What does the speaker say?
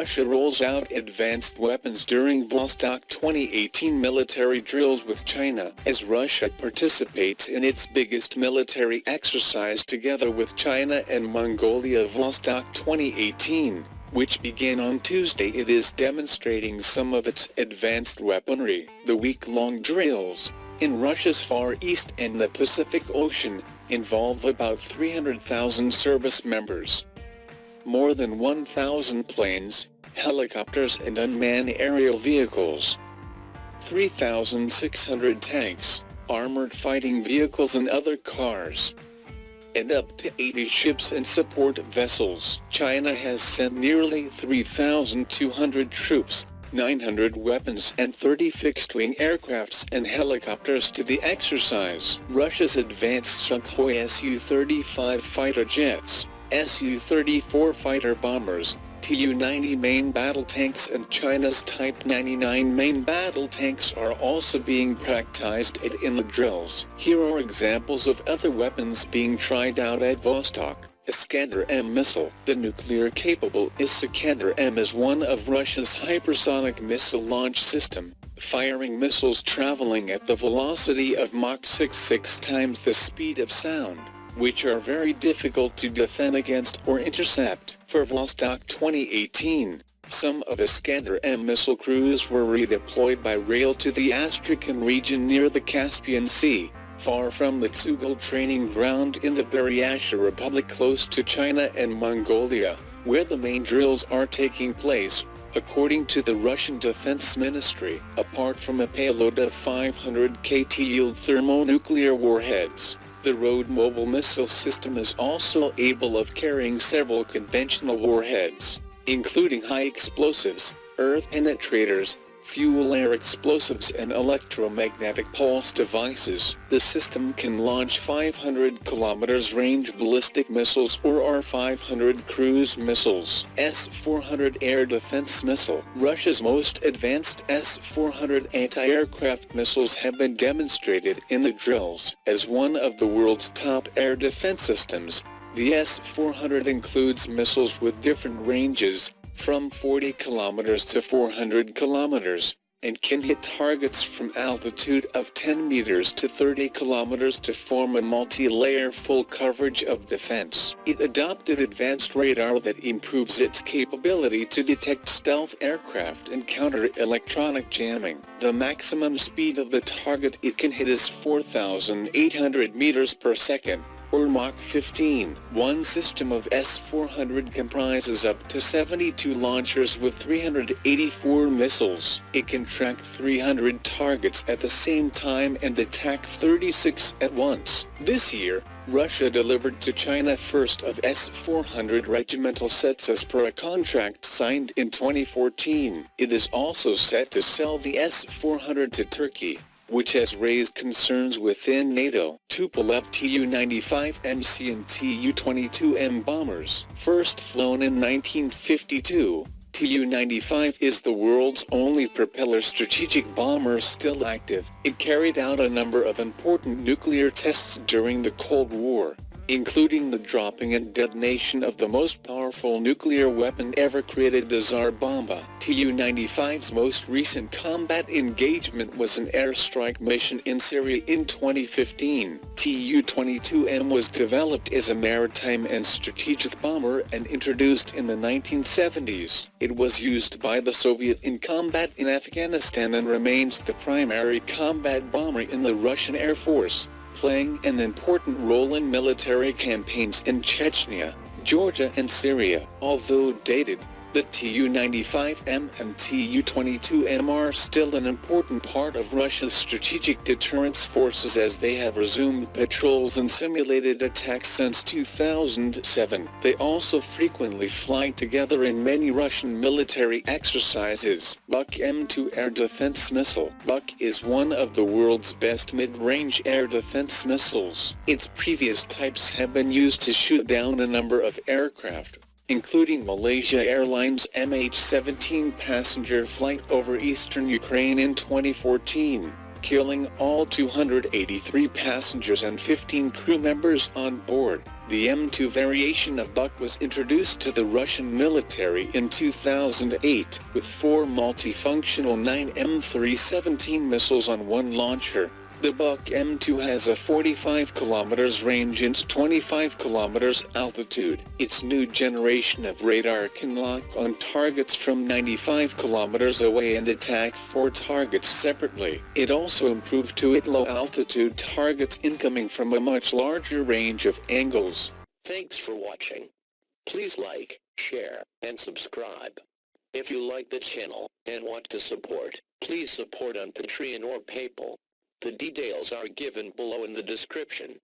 Russia rolls out advanced weapons during Vostok 2018 military drills with China, as Russia participates in its biggest military exercise together with China and Mongolia. Vostok 2018, which began on Tuesday, it is demonstrating some of its advanced weaponry. The week-long drills, in Russia's Far East and the Pacific Ocean, involve about 300,000 service members. More than 1,000 planes, helicopters and unmanned aerial vehicles. 3,600 tanks, armored fighting vehicles and other cars. And up to 80 ships and support vessels. China has sent nearly 3,200 troops, 900 weapons and 30 fixed-wing aircrafts and helicopters to the exercise. Russia's advanced Sukhoi Su-35 fighter jets, Su-34 fighter bombers, Tu-90 main battle tanks and China's Type 99 main battle tanks are also being practiced in the drills. Here are examples of other weapons being tried out at Vostok. Iskander-M missile. The nuclear-capable Iskander-M is one of Russia's hypersonic missile launch system, firing missiles traveling at the velocity of Mach 6 times the speed of sound, which are very difficult to defend against or intercept. For Vostok 2018, some of Iskander-M missile crews were redeployed by rail to the Astrakhan region near the Caspian Sea, far from the Tsugal training ground in the Buryatia Republic close to China and Mongolia, where the main drills are taking place, according to the Russian Defense Ministry. Apart from a payload of 500 kT thermonuclear warheads, the road mobile missile system is also able of carrying several conventional warheads, including high explosives, earth penetrators, fuel-air explosives and electromagnetic pulse devices. The system can launch 500 km range ballistic missiles or R-500 cruise missiles. S-400 air defense missile. Russia's most advanced S-400 anti-aircraft missiles have been demonstrated in the drills. As one of the world's top air defense systems, the S-400 includes missiles with different ranges, from 40 kilometers to 400 kilometers, and can hit targets from altitude of 10 meters to 30 kilometers to form a multi-layer full coverage of defense. It adopted advanced radar that improves its capability to detect stealth aircraft and counter electronic jamming. The maximum speed of the target it can hit is 4,800 meters per second, or Mach 15. One system of S-400 comprises up to 72 launchers with 384 missiles. It can track 300 targets at the same time and attack 36 at once. This year, Russia delivered to China first of S-400 regimental sets as per a contract signed in 2014. It is also set to sell the S-400 to Turkey, which has raised concerns within NATO. Tupolev Tu-95MC and Tu-22M bombers. First flown in 1952, Tu-95 is the world's only propeller strategic bomber still active. It carried out a number of important nuclear tests during the Cold War, including the dropping and detonation of the most powerful nuclear weapon ever created, the Tsar Bomba. Tu-95's most recent combat engagement was an airstrike mission in Syria in 2015. Tu-22M was developed as a maritime and strategic bomber and introduced in the 1970s. It was used by the Soviet in combat in Afghanistan and remains the primary combat bomber in the Russian Air Force, playing an important role in military campaigns in Chechnya, Georgia and Syria. Although dated, the Tu-95M and Tu-22M are still an important part of Russia's strategic deterrence forces, as they have resumed patrols and simulated attacks since 2007. They also frequently fly together in many Russian military exercises. Buk-M2 air defense missile. Buk is one of the world's best mid-range air defense missiles. Its previous types have been used to shoot down a number of aircraft, including Malaysia Airlines MH17 passenger flight over eastern Ukraine in 2014, killing all 283 passengers and 15 crew members on board. The M2 variation of Buk was introduced to the Russian military in 2008, with 4 multifunctional 9M317 missiles on one launcher. The Buk M2 has a 45 km range and 25 km altitude. Its new generation of radar can lock on targets from 95 km away and attack 4 targets separately. It also improved to hit low-altitude targets incoming from a much larger range of angles. Thanks for watching. Please like, share, and subscribe. If you like the channel and want to support, please support on Patreon or PayPal. The details are given below in the description.